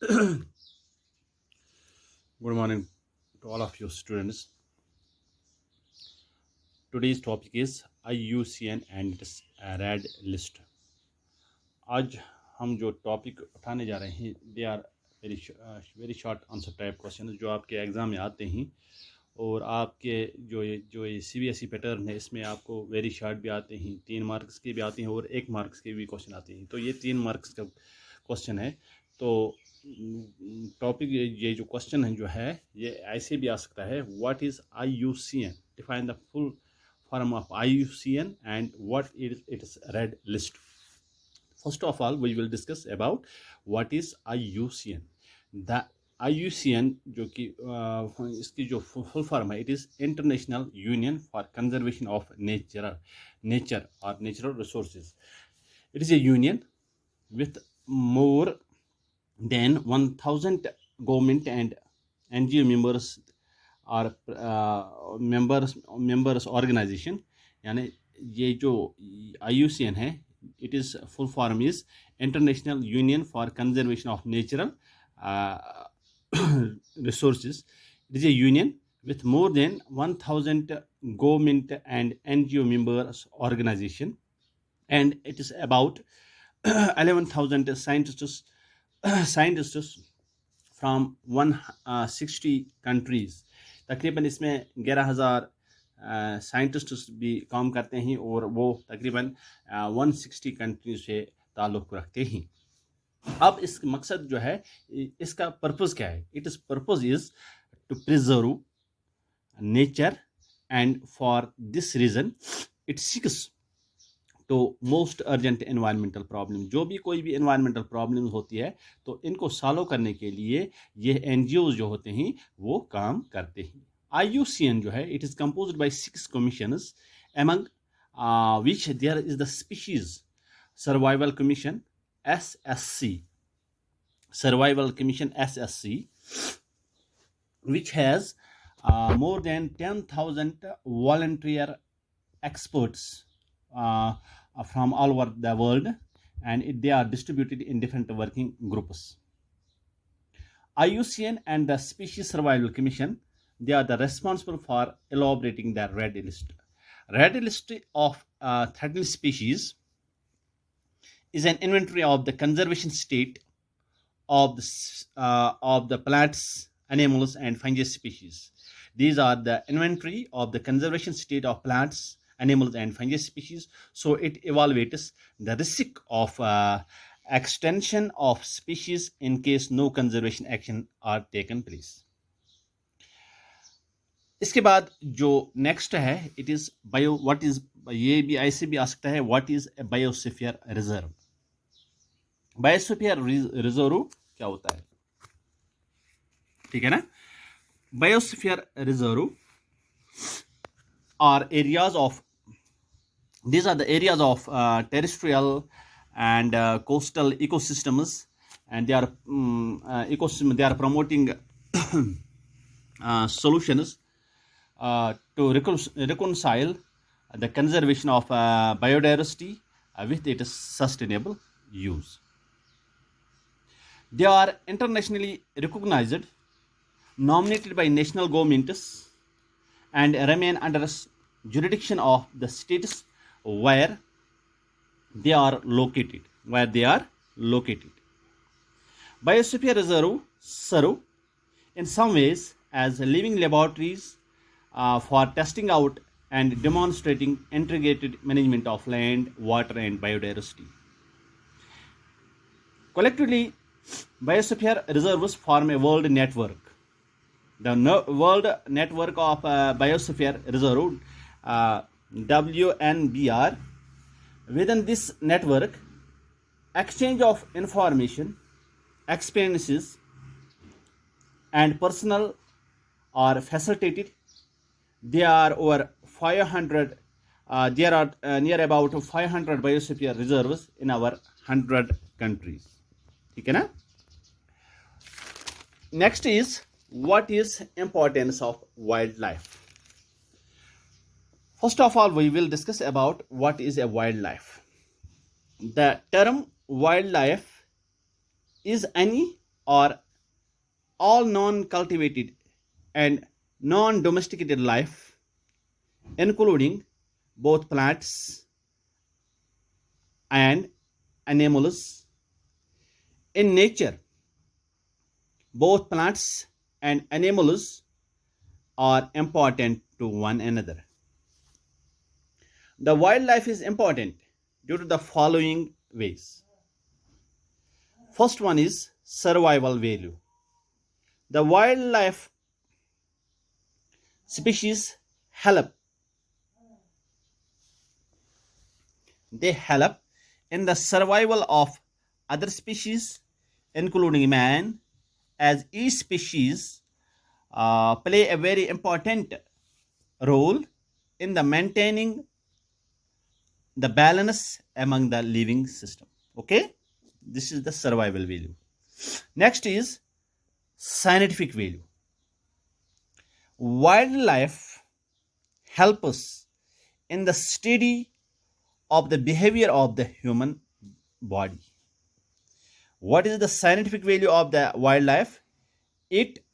Good morning to all of you students. Today's topic is IUCN and its red list. आज हम जो topic उठाने जा रहे हैं they are very short answer type question जो आपके एग्ज़ाम में आते हैं और आपके जो ये CBSE पैटर्न है इसमें आपको वेरी शॉर्ट भी आते हैं, 3 मार्क्स के भी आते हैं और 1 मार्क्स के भी क्वेश्चन आते हैं. तो ये 3 मार्क्स का क्वेश्चन है. तो टॉपिक ये जो क्वेश्चन है जो है ये ऐसे भी आ सकता है. What is IUCN? Define the full form of IUCN and what is its red list. First of all, we will discuss about what is IUCN. The IUCN जो कि इसकी जो फुल फॉर्म है, it is International Union for Conservation of Nature और Natural Resources. It is a union with more than 1000 government and NGO members or members organization. यानी ये जो IUCN है, it is full form is International Union for Conservation of Natural Resources. It is a union with more than 1000 government and NGO members organization, and it is about 11,000 scientists from 160 countries. तकरीबन इसमें 11,000 scientist भी काम करते हैं और वो तकरीबन 160 countries से ताल्लुक़ रखते हैं. अब इस मकसद जो है, इसका पर्पज़ क्या है? It is purpose is to preserve nature and for this reason it seeks to most urgent environmental problem. जो भी कोई भी एनवायरमेंटल प्रॉब्लम होती है तो इनको सॉल्व करने के लिए ये NGOs जो होते हैं वो काम करते हैं. IUCN जो है, it is composed bye 6 commissions among which there is the Species Survival Commission SSC, Survival Commission SSC, which has more than 10,000 volunteer experts from all over the world, and they are distributed in different working groups. IUCN and the Species Survival Commission, they are the responsible for elaborating the red list. Red list of threatened species is an inventory of the conservation state of the plants, animals, and fungi species. These are the inventory of the conservation state of plants, animals, and fungi species. So it evaluates the risk of extinction of species in case no conservation action are taken place. इसके बाद जो next है, it is bio. What is, ये भी ऐसे भी आ सकता है, what is A biosphere reserve. Biosphere reserve क्या होता है? ठीक है ना. Biosphere reserve are areas of, these are the areas of terrestrial and coastal ecosystems, and they are ecosystem, they are promoting solutions to reconcile the conservation of biodiversity with its sustainable use. They are internationally recognized, nominated by national governments, and remain under jurisdiction of the states where they are located. Biosphere reserve serve in some ways as living laboratories for testing out and demonstrating integrated management of land, water, and biodiversity. Collectively, biosphere reserves form a world network. The World Network of Biosphere Reserve, WNBR. Within this network, exchange of information, experiences, and personnel are facilitated. There are over 500. There are near about 500 biosphere reserves in our 100 countries. ठीक है ना. Next is, what is importance of wildlife? First of all, we will discuss about what is a wildlife. The term wildlife is any or all non-cultivated and non-domesticated life, including both plants and animals. In nature, both plants and animals are important to one another. The wildlife is important due to the following ways. First one is survival value. The wildlife species help help in the survival of other species, including man, as each species play a very important role in the maintaining the balance among the living system. Okay, this is the survival value. Next is scientific value. Wildlife help us in the study of the behavior of the human body. What is the scientific value of the wildlife? It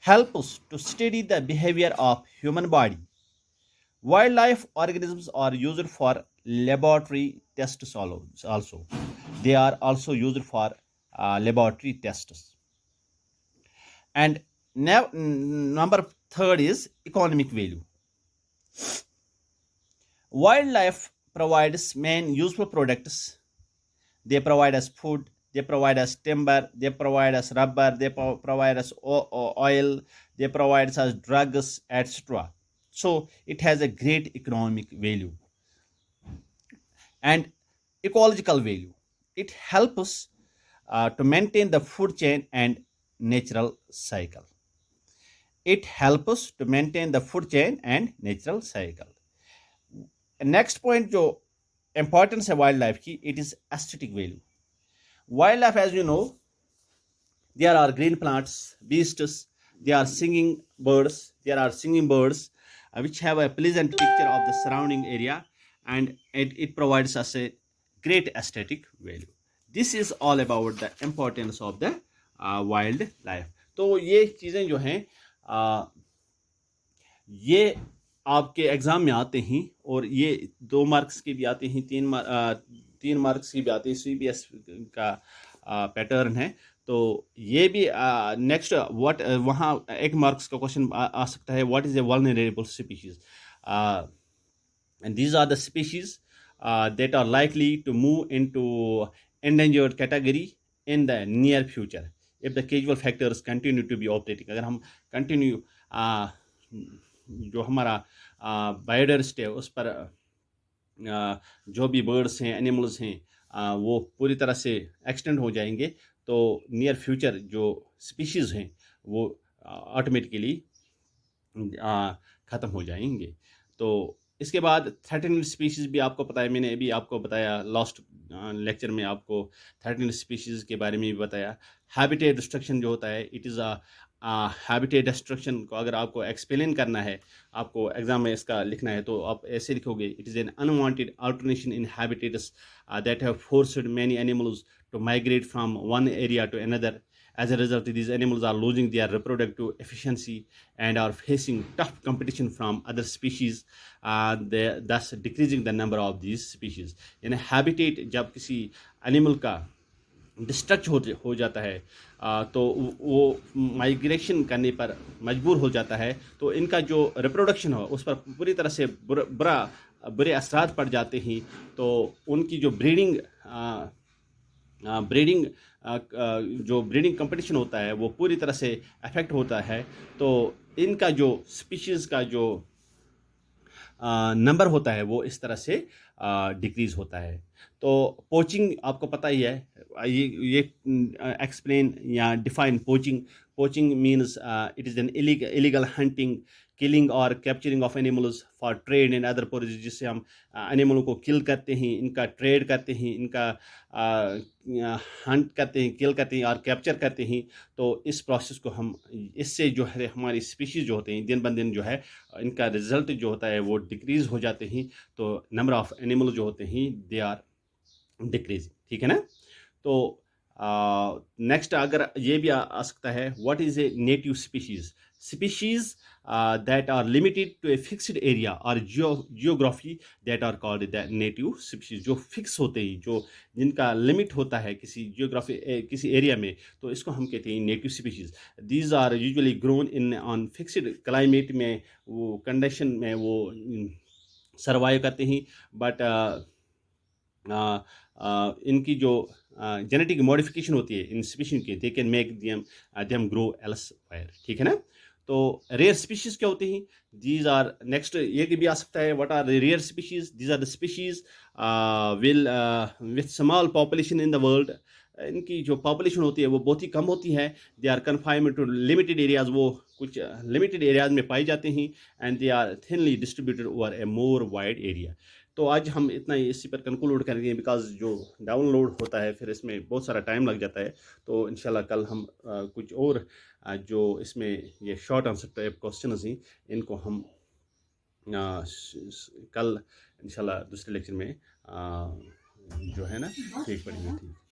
helps us to study the behavior of human body. Wildlife organisms are used for laboratory tests also. They are also used for laboratory tests. And number third is economic value. Wildlife provides main useful products. They provide us food, they provide us timber, they provide us rubber, they provide us oil, they provide us drugs, etc. So it has a great economic value. And ecological value. It helps us to maintain the food chain and natural cycle. It helps us to maintain the food chain and natural cycle. Next point जो importance है wildlife की, it is aesthetic value. Wildlife, as you know, there are green plants, beasts, there are singing birds, which have a pleasant picture of the surrounding area, and it provides us a great aesthetic value. This is all about the importance of the wild life. तो ये चीज़ें जो हैं ये आपके exam में आते हैं, और ये 2 मार्क्स की भी आते हैं, 3 मार्क्स की भी आती है. CBS का पैटर्न है. तो ये भी नेक्स्ट व्हाट वहाँ 1 मार्क्स का क्वेश्चन आ सकता है. What is a vulnerable species, and these are the species that are likely to move into endangered category in the near future if the causal factors continue to be operating. अगर हम continue जो हमारा biodiversity है उस पर जो भी birds हैं, एनिमल्स हैं, वो पूरी तरह से एक्सटेंड हो जाएंगे, तो नियर फ्यूचर जो स्पीशीज़ हैं वो ऑटोमेटिकली ख़त्म हो जाएंगे. तो इसके बाद थ्रेटेंड स्पीशीज़ भी आपको पता है, मैंने अभी आपको बताया लास्ट लेक्चर में, आपको थ्रेटेंड स्पीशीज़ के बारे में भी बताया. हैबिटेट डिस्ट्रक्शन जो होता है, इट इज़ हैबिटेट डिस्ट्रक्शन को अगर आपको एक्सप्लेन करना है, आपको एग्जाम में इसका लिखना है, तो आप ऐसे लिखोगे, it is N unwanted alternation in habitats that have forced many animals to migrate from one area to another. As a result, these animals are losing their reproductive efficiency and are facing tough competition from other species, thus decreasing the number of these species. यानी habitat जब किसी animal का destruct हो जाता है, तो वो migration करने पर मजबूर हो जाता है, तो इनका जो रिप्रोडक्शन हो उस पर पूरी तरह से बुरे असरात पड़ जाते हैं. तो उनकी जो ब्रीडिंग जो ब्रीडिंग कंपटीशन होता है वो पूरी तरह से अफेक्ट होता है. तो इनका जो स्पीशीज़ का जो नंबर होता है वो इस तरह से डिक्रीज़ होता है. तो पोचिंग आपको पता ही है, ये एक्सप्लेन या define poaching means it is an illegal hunting, killing और capturing of animals for trade and other purpose, जिससे हम एनिमलों को किल करते हैं, इनका ट्रेड करते हैं, इनका हंट करते हैं, किल करते हैं और कैप्चर करते हैं. तो इस प्रोसेस को हम, इससे जो है हमारी स्पीशीज़ जो होते हैं दिन ब दिन जो है इनका रिजल्ट जो होता है वो डिक्रीज़ हो जाते हैं. तो नंबर ऑफ एनिमल जो होते हैं दे आर डिक्रीज. ठीक है ना. तो नेक्स्ट अगर ये भी आ सकता है, what is a native species? Species that are limited to a fixed area or geography that are called the native species, जो फिक्स होते हैं, जो जिनका लिमिट होता है किसी जियोग्राफी किसी एरिया में, तो इसको हम कहते हैं native species. These are usually grown in on fixed climate में, वो कंडीशन में वो सर्वाइव करते हैं, बट इनकी जो जेनेटिक मॉडिफिकेशन होती है इन स्पीशीज की, they can make them grow elsewhere, ठीक है ना। तो रेयर स्पीशीज क्या होते हैं? दीज आर नेक्स्ट ये भी आ सकता है, what are rare species? These are the species will with small population in the world. इनकी जो पॉपुलेशन होती है वो बहुत ही कम होती है। They are confined to limited areas, वो कुछ लिमिटेड एरियाज में पाई जाते हैं, and they are thinly distributed over a more wide area. तो आज हम इतना ही इसी पर कंक्लूड करेंगे, बिकॉज जो डाउनलोड होता है फिर इसमें बहुत सारा टाइम लग जाता है। तो इंशाल्लाह कल हम कुछ और जो इसमें ये शॉर्ट आंसर टाइप क्वेश्चन हैं, इनको हम कल इंशाल्लाह दूसरे लेक्चर में जो है ना ठीक पढ़ेंगे। ठीक।